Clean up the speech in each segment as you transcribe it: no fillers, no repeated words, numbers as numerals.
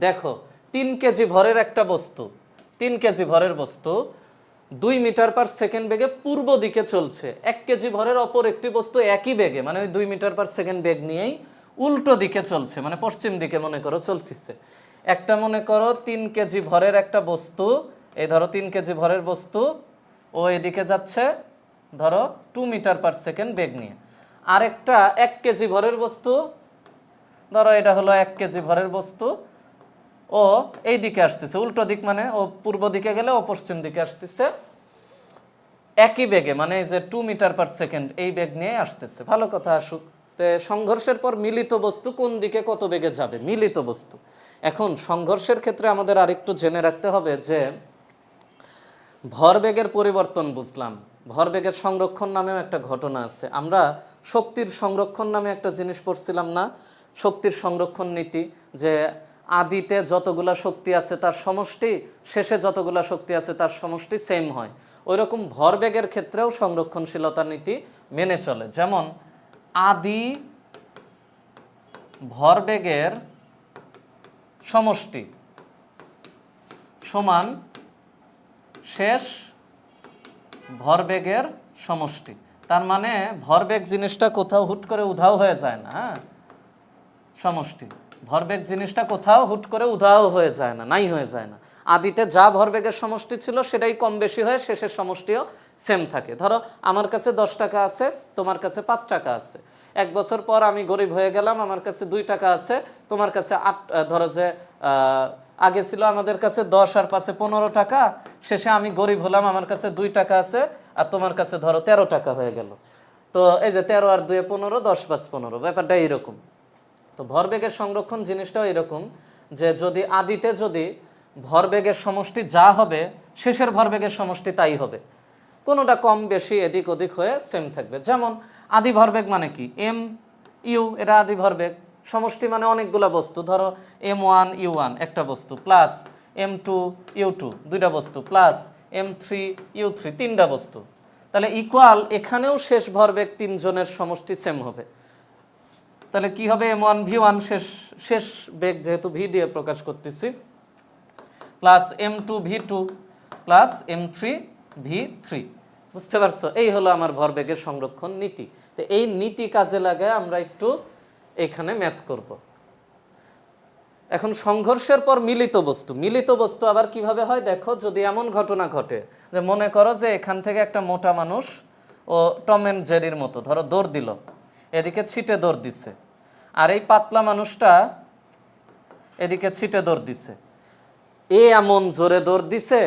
দেখো 3 কেজি ভরের একটা বস্তু, 3 কেজি ভরের বস্তু 2 মিটার পার সেকেন্ড বেগে পূর্ব দিকে চলছে। 1 কেজি ভরের অপর একটি বস্তু একই বেগে, মানে ওই 2 মিটার পার সেকেন্ড বেগ নিয়েই উল্টো দিকে চলছে, মানে পশ্চিম দিকে মনে করো চলতেছে। একটা মনে করো 3 কেজি ভরের একটা বস্তু, এই ধরো 3 কেজি ভরের বস্তু ও এদিকে যাচ্ছে ধরো 2 মিটার পার সেকেন্ড বেগ নিয়ে। আরেকটা 1 কেজি ভরের বস্তু, ধরো এটা হলো 1 কেজি ভরের বস্তু, ও এই দিকে আসতেছে উল্টো দিক, মানে ও পূর্ব দিকে গেলে ও পশ্চিম দিকে আসতেছে একই বেগে, মানে এই যে 2 মিটার পার সেকেন্ড এই বেগ নিয়ে আসতেছে। ভালো কথা আসুক। তে সংঘর্ষের পর মিলিত বস্তু কোন দিকে কত বেগে যাবে, মিলিত বস্তু। এখন সংঘর্ষের ক্ষেত্রে আমাদের আরেকটু জেনে রাখতে হবে যে ভরবেগের পরিবর্তন বুঝলাম, ভরবেগের সংরক্ষণ নামেও একটা ঘটনা আছে। আমরা শক্তির সংরক্ষণ নামে একটা জিনিস পড়ছিলাম না, শক্তির সংরক্ষণ নীতি, যে আদিতে যতগুলা শক্তি আছে তার সমষ্টি, শেষে যতগুলা শক্তি আছে তার সমষ্টি সেম হয়। ওই রকম ভরবেগের ক্ষেত্রেও সংরক্ষণশীলতা নীতি মেনে চলে। যেমন আদি ভরবেগের সমষ্টি সমান শেষ ভরবেগের সমষ্টি। তার মানে ভরবেগ জিনিসটা কোথাও হুট করে উধাও হয়ে যায় না। হ্যাঁ, সমষ্টি ভরবেগ জিনিসটা কোথাও হুট করে উধাও হয়ে যায় না, নাই হয়ে যায় না। আদিতে যা ভরবেগের সমষ্টি ছিল সেটাই কম বেশি হয়ে শেষের সমষ্টিও সেম থাকে। ধরো আমার কাছে 10 টাকা আছে, তোমার কাছে 5 টাকা আছে। 1 বছর পর আমি গরিব হয়ে গেলাম, আমার কাছে 2 টাকা আছে, তোমার কাছে 8, ধরো যে আগে ছিল আমাদের কাছে 10 আর 5 15 টাকা, শেষে আমি গরিব হলাম, আমার কাছে 2 টাকা আছে আর তোমার কাছে ধরো 13 টাকা হয়ে গেল। তো এই যে 13 আর 2 15, 10 5 15, ব্যাপারটা এইরকম। তো ভরবেগের সংরক্ষণ জিনিসটাও এরকম, যে যদি আদিতে যদি ভরবেগের সমষ্টি যা হবে শেষের ভরবেগের সমষ্টি তাই হবে, কোনোটা কম বেশি এদিক ওদিক হয়ে সেম থাকবে। যেমন আদি ভরবেগ মানে কি, এম ইউ, এটা আদি ভরবেগ। সমষ্টি মানে অনেকগুলো বস্তু, ধরো M1 U1 একটা বস্তু, প্লাস M2 U2 দুইটা বস্তু, প্লাস M3 U3 তিনটা বস্তু। তাহলে ইকুয়াল এখানেও শেষ ভরবেগ তিনজনের সমষ্টি সেম হবে। তাহলে কি হবে, M1 V1 শেষ বেগ যেহেতু ভি দিয়ে প্রকাশ করতেছি, plus M2 V2 plus M3 V3। বুঝতে পারছো? এই হলো আমার ভরবেগের সংরক্ষণ নীতি। তো এই নীতি কাজে লাগায় আমরা একটু এখানে ম্যাথ করব। এখন সংঘর্ষের পর মিলিত বস্তু, মিলিত বস্তু আবার কিভাবে হয় দেখো। যদি এমন ঘটনা ঘটে যে মনে করো যে এখান থেকে একটা মোটা মানুষ ও টম অ্যান্ড জেরির মতো ধরো দৌড় দিল, এদিকে ছিটে দৌড় দিছে, আর এই পাতলা মানুষটা এদিকে ছিটে দৌড় দিছে। এ এমন জোরে দৌড় দিছে,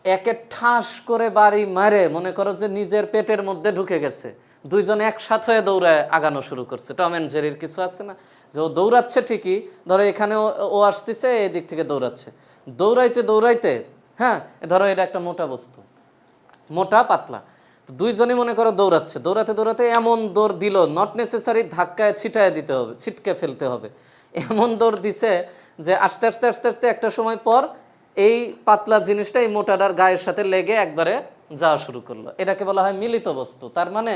একে ঠাস করে বাড়ি মারে মনে করো যে নিজের পেটের মধ্যে ঢুকে গেছে। দুইজনে একসাথে হয়ে দৌড়ায় আগানো শুরু করছে। টম অ্যান্ড জেরির কিছু আছে না, যে ও দৌড়াচ্ছে ঠিকই, ধরো এখানে ও আসতেছে, এদিক থেকে দৌড়াচ্ছে, দৌড়াইতে দৌড়াইতে, হ্যাঁ ধরো এটা একটা মোটা বস্তু, মোটা পাতলা, দুইজনই মনে করো দৌড়াচ্ছে, দৌড়াতে দৌড়াতে এমন দৌড় দিল, নট নেসেসারি ধাক্কায় ছিটায় দিতে হবে, ছিটকে ফেলতে হবে, এমন দৌড় দিছে যে আস্তে আস্তে আস্তে আস্তে একটা সময় পর এই পাতলা জিনিসটা এই মোটাটার গায়ের সাথে লেগে একবারে যাওয়া শুরু করলো। এটাকে বলা হয় মিলিত বস্তু। তার মানে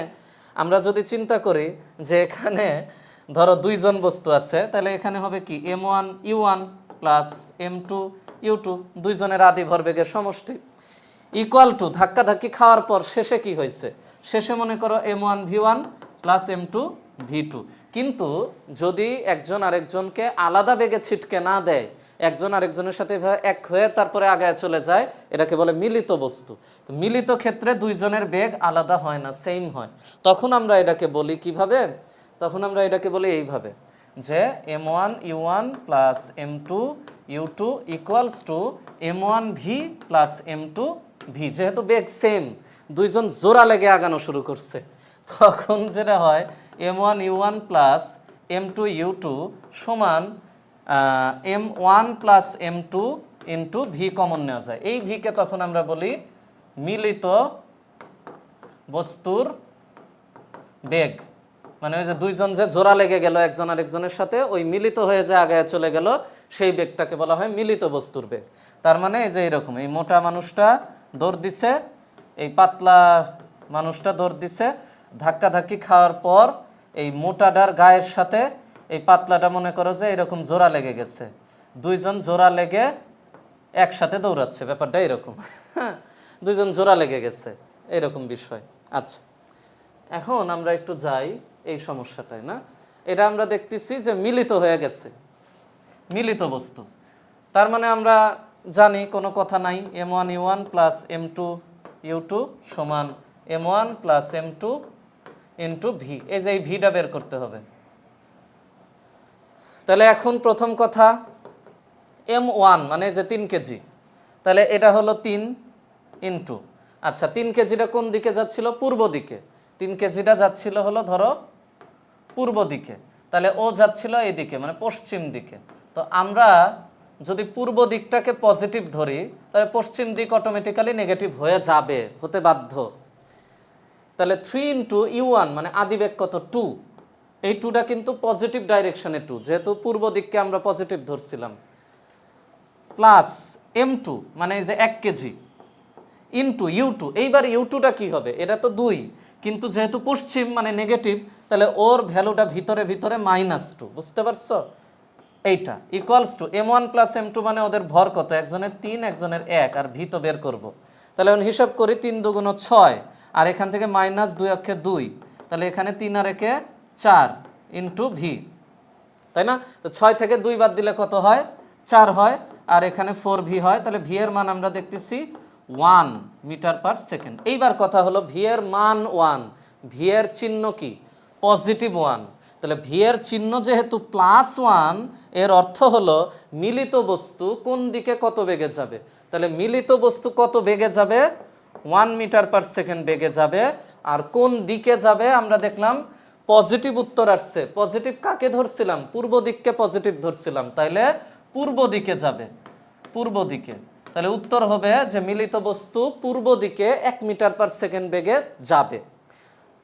আমরা যদি চিন্তা করি যে এখানে ধরো দুইজন বস্তু আছে, তাহলে এখানে হবে কি M1 U1 plus M2 U2 দুইজনের আদি ভরবেগের সমষ্টি, ইকুয়াল টু ধাক্কাধাক্কি খাওয়ার পর শেষে কি হয়েছে, শেষে মনে করো M1 V1 plus M2 V2। কিন্তু যদি একজন আরেকজনকে আলাদা বেগে ছিটকে না দেয়, একজন আরেকজনের সাথে এক হয়ে তারপরে আগায় চলে যায়, এটাকে বলে মিলিত বস্তু। তো মিলিত ক্ষেত্রে দুইজনের বেগ আলাদা হয় না, সেম হয়। তখন আমরা এটাকে বলি কিভাবে, তখন আমরা এটাকে বলি এইভাবে, যে M1 U1 plus M2 U2 equals to M1 V plus M2 V। যেহেতু বেগ সেম, দুইজন জোড়া লেগে আগানো শুরু করছে, তখন যেটা হয় M1 U1 plus M2 U2 সমান M1 plus M2 into V common নেওয়া যায়। এই ভিকে তখন আমরা বলি মিলিত বস্তুর বেগ। মানে ওই যে দুইজন যে জোড়া লেগে গেল একজন আরেকজনের সাথে, ওই মিলিত হয়ে যে আগায় চলে গেল, সেই বেগটাকে বলা হয় মিলিত বস্তুর বেগ। তার মানে এই যে এইরকম, এই মোটা মানুষটা দৌড় দিছে, এই পাতলা মানুষটা দৌড় দিছে, ধাক্কাধাক্কি খাওয়ার পর এই মোটাটার গায়ের সাথে এই পাতলাটা মনে করো যে এরকম জোড়া লেগে গেছে, দুইজন জোড়া লেগে একসাথে দৌড়াচ্ছে, ব্যাপারটা এরকম। হ্যাঁ, দুইজন জোড়া লেগে গেছে, এরকম বিষয়। আচ্ছা, এখন আমরা একটু যাই এই সমস্যাটায়। না, এটা আমরা দেখতেছি যে মিলিত হয়ে গেছে, মিলিত বস্তু। তার মানে আমরা জানি কোনো কথা নাই, m1u1 প্লাস m2u2 সমান m1 plus m2 into V. এই যে এই ভিটা বের করতে হবে। তাহলে এখন প্রথম কথা, m1 মানে যে 3 কেজি, তাহলে এটা হলো 3 ইন্টু, আচ্ছা 3 কেজিটা কোন দিকে যাচ্ছিল? পূর্ব দিকে। 3 কেজিটা যাচ্ছিল হলো ধরো পূর্ব দিকে, তাহলে ও যাচ্ছিল এইদিকে মানে পশ্চিম দিকে। তো আমরা যদি পূর্ব দিকটাকে পজিটিভ ধরি, তাহলে পশ্চিম দিক অটোমেটিক্যালি নেগেটিভ হয়ে যাবে, হতে বাধ্য। তাহলে 3 ইন্টু u1 মানে আদিবেগ কত? 2। এই 2টা কিন্তু পজিটিভ ডাইরেকশনে 2, যেহেতু পূর্ব দিককে আমরা পজিটিভ ধরছিলাম, প্লাস m2 মানে এই যে 1 কেজি ইন্টু u2। এইবার u2টা কি হবে? এটা তো 2, কিন্তু যেহেতু পশ্চিম মানে নেগেটিভ, তাহলে ওর ভ্যালুটা ভিতরে ভিতরে -2, বুঝতে পারছো? এইটা equals to m1 plus m2 মানে ওদের ভর কত? একজনের 3 একজনের 1, আর ভি তো বের করব। তাহলে এখন হিসাব করি, 3 দুগুণ 6, আর এখান থেকে -2 অক্ষে 2, তাহলে এখানে 3 আর 1 4 ইন্টু ভি, তাই না? তো 6 থেকে 2 বাদ দিলে কত হয়? 4 হয়, আর এখানে 4v হয়। তাহলে ভি এর মান আমরা দেখতেছি 1 মিটার পার সেকেন্ড। এইবার কথা হলো ভি এর মান 1, ভি এর চিহ্ন কি? পজিটিভ 1। তাহলে ভি এর চিহ্ন যেহেতু +1, এর অর্থ হলো মিলিত বস্তু কোন দিকে কত বেগে যাবে? তাহলে মিলিত বস্তু কত বেগে যাবে? 1 মিটার পার সেকেন্ড বেগে যাবে। আর কোন দিকে যাবে? আমরা দেখলাম পজিটিভ উত্তর আসছে। পজিটিভ কাকে ধরছিলাম? পূর্ব দিককে পজিটিভ ধরছিলাম, তাইলে পূর্ব দিকে যাবে, পূর্ব দিকে। তাহলে উত্তর হবে যে মিলিত বস্তু পূর্ব দিকে 1 মিটার পার সেকেন্ড বেগে যাবে।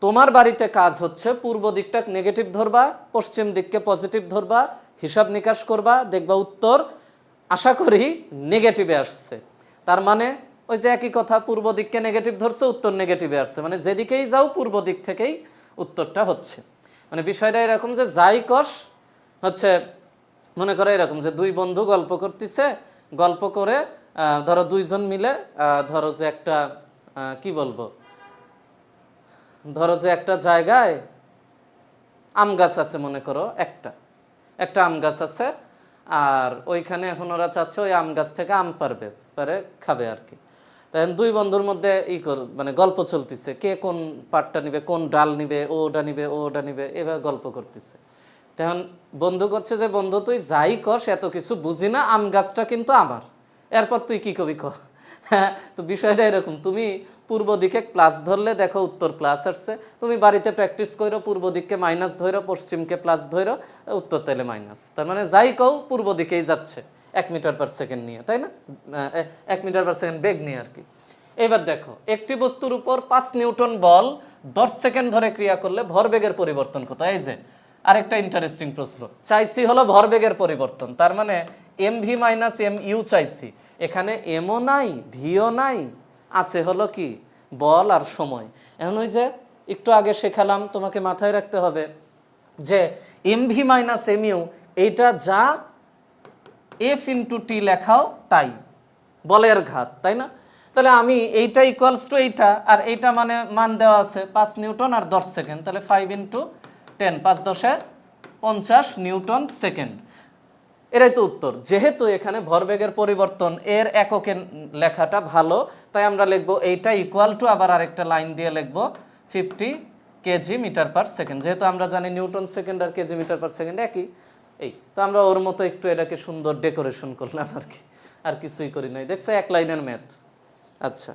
তোমার বাড়িতে কাজ হচ্ছে পূর্ব দিকটা নেগেটিভ ধরবা, পশ্চিম দিককে পজিটিভ ধরবা, হিসাব নিকাশ করবা, দেখবা উত্তর আশা করি নেগেটিভে আসছে। তার মানে ওই যে একই কথা, পূর্ব দিককে নেগেটিভ ধরছে, উত্তর নেগেটিভে আসছে, মানে যেদিকেই যাও পূর্ব দিক থেকেই উত্তরটা হচ্ছে। মানে বিষয়টা এরকম যে যাই কষ হচ্ছে, মনে করো এরকম যে দুই বন্ধু গল্প করতেছে, গল্প করে ধরো দুইজন মিলে ধরো যে একটা কি বলবো, ধরো যে একটা জায়গায় আম গাছ আছে, মনে করো একটা আম গাছ আছে, আর ওইখানে এখন ওরা চাচ্ছে ওই আম গাছ থেকে আম পারে খাবে আর কি। তখন দুই বন্ধুর মধ্যে মানে গল্প চলতেছে, কে কোন পাটটা নিবে, কোন ডাল নিবে, ও ওটা নিবে, ও ওটা নিবে, এভাবে গল্প করতেছে। তখন বন্ধু করছে যে বন্ধু তুই যাই কস এত কিছু বুঝি না, আম গাছটা কিন্তু আমার, এরপর তুই কি কবি ক। হ্যাঁ, তো বিষয়টা এরকম, তুমি পূর্ব দিকে প্লাস ধরলে দেখো উত্তর প্লাস আসছে, তুমি বাড়িতে প্র্যাকটিস করো পূর্ব দিককে মাইনাস ধরো, পশ্চিমকে প্লাস ধরো, উত্তর তাহলে মাইনাস। তার মানে যাই কও পূর্ব দিকেই যাচ্ছে 1 মিটার পার সেকেন্ড নিয়ে, তাই না? 1 মিটার পার সেকেন্ড বেগ নিয়ে আর কি। এবার দেখো, একটি বস্তুর উপর 5 নিউটন বল 10 সেকেন্ড ধরে ক্রিয়া করলে ভরবেগের পরিবর্তন কত? এই যে আরেকটা ইন্টারেস্টিং প্রশ্ন চাইছি হলো ভরবেগের পরিবর্তন। তার মানে mv মাইনাস mu চাইছি, এখানে mও নাই ভিও নাই, আছে হলো কি বল আর সময়। এখন ওই যে একটু আগে শেখালাম, তোমাকে মাথায় রাখতে হবে যে mv মাইনাস mu এইটা যা f ইন্টু টি লেখাও তাই, বলের ঘাত, তাই না? তাহলে আমি এইটা ইকুয়ালস টু এইটা, আর এইটা মানে মান দেওয়া আছে 5 নিউটন আর 10 সেকেন্ড, তাহলে 5 ইন্টু 10, 5 10 50 নিউটন সেকেন্ড। এটাই তো উত্তর। যেহেতু এখানে ভরবেগের পরিবর্তন এর এককে লেখাটা ভালো, তাই আমরা লিখবো এইটা ইকুয়াল টু, আবার আরেকটা লাইন দিয়ে লিখবো 50 কেজি মিটার পার সেকেন্ড। যেহেতু আমরা জানি নিউটন সেকেন্ড আর কেজি মিটার পার সেকেন্ড একই, এই তো আমরা ওর মতো একটু এটাকে সুন্দর ডেকোরেশন করলাম আর কি, আর কিছুই করি নাই। দেখছো, এক লাইনের ম্যাথ। আচ্ছা।